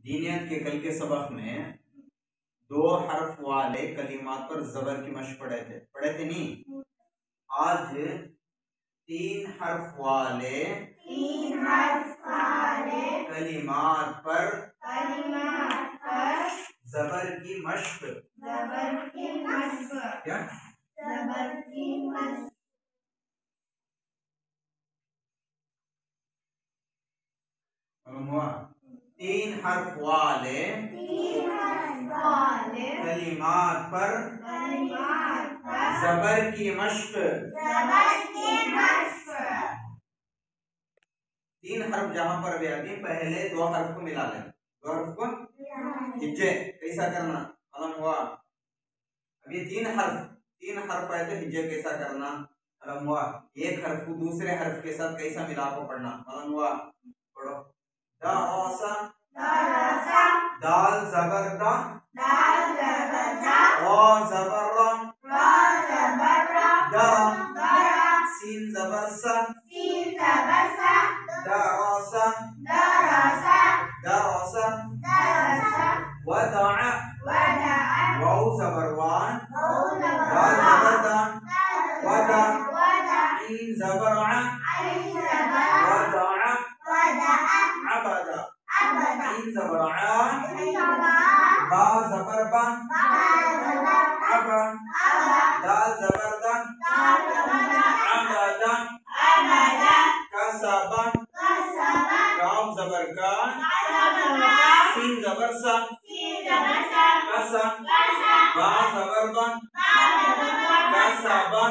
दीनियत के कल के सबक में 2 हर्फ वाले कलिमात पर जबर की मशक पढ़े थे नहीं। आज 3 हर्फ वाले कलिमात पर जबर की मशक क्या हुआ। 3 हर्फ वाले कलिमात पर जबर की मशक। 3 हर्फ जहां पर भी आती है पहले 2 हर्फ को मिला लें। 2 हर्फ को हिज्जे कैसा करना मालूम हुआ। अब ये 3 हर्फ आए तो हिज्जे कैसा करना मालूम हुआ। एक हर्फ को दूसरे हर्फ के साथ कैसा मिला को पढ़ना मालूम हुआ। पढ़ो दरसा दाल जबर दा रा जबर रा दरा सीन जबर सा दरसा वदअ वाव जबर वान दाल जबर दा वदा इन जबर आ वदअ अबदा इन जबर आ बा जबर बा अबा दाल जबर दा अबदा कसबा काफ जबर का सीन जबर सा कसम बा जबर बा कसबा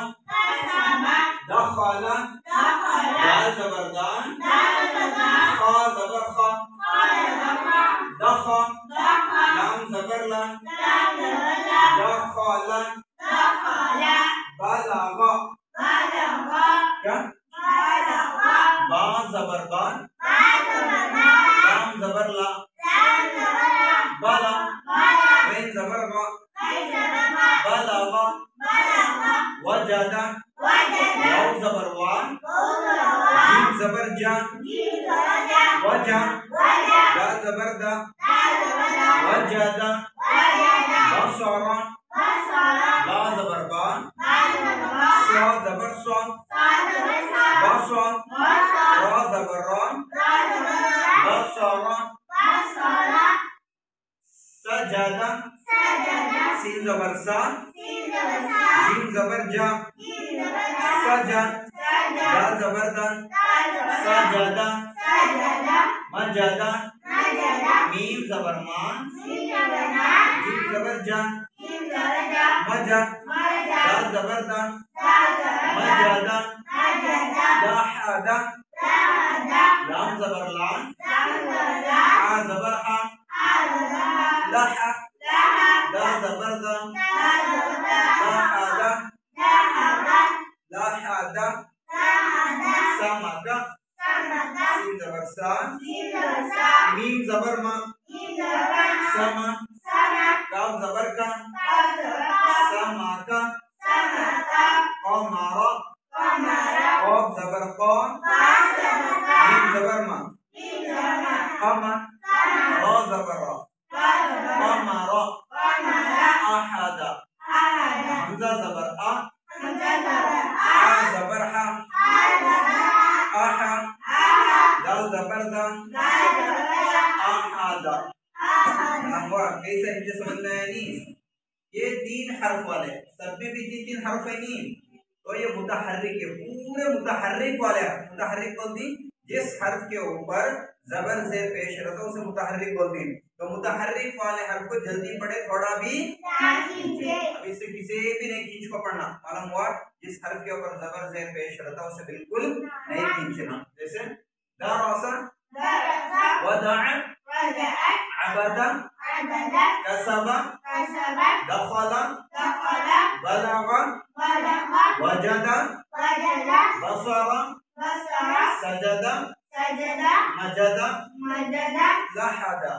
दखला दाल जबर दा खा जबर खा दखा लाम जबर ला दखला बलगा क्या बा जबर बा लाम जबर ला बला गैन जबर गा बलगा वजदा वाव जबर वा जीम जबर जा वजा दा जबर दा वजदा बसरा बा जबर बा सा जबर सा बसा रा जबर रा बसरा सजदा सीन जबर सा जीम जबर जा सजा दाल जबर दा सजदा मजदा मीम जबर मा जीम जबर जा मजा दाल जबर दा मजदा दहदा लाम जबर ला आ जबर आ लहा दा जबर दा लहदा लहदा समदा सीन जबर सा मीम जबर मा समा काफ जबर का समा का कमरा काफ जबर का मीम जबर मा कमा रा जबर रा कमरा अहदा हमजा जबर आ जबर हा आहा दाल जबर दा अहदा। कैसा हिज्जे समझ में आया नहीं। ये 3 हर्फ वाले सब में भी 3 हर्फ है नहीं। तो ये मुतहर्रिक है पूरे मुतहर्रिक वाले मुतहर्रिक बोलती जिस हर्फ के ऊपर जबर जेर पेश रहता है उसे मुतहर्रिक बोलती है। तो मुतहर्रिक वाले हर्फ को जल्दी पढ़े थोड़ा भी अब इससे किसी भी नहीं खींच को पढ़ना मालूम हुआ। जिस हर्फ के ऊपर जबर जेर पेश रहता है उसे बिल्कुल नहीं खींचना। जैसे दरसा वदअ अबदा कसबा दखला बलगा वजदा बसरा सजदा मजदा लहदा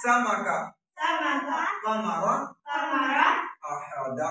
समका कमरा अहदा।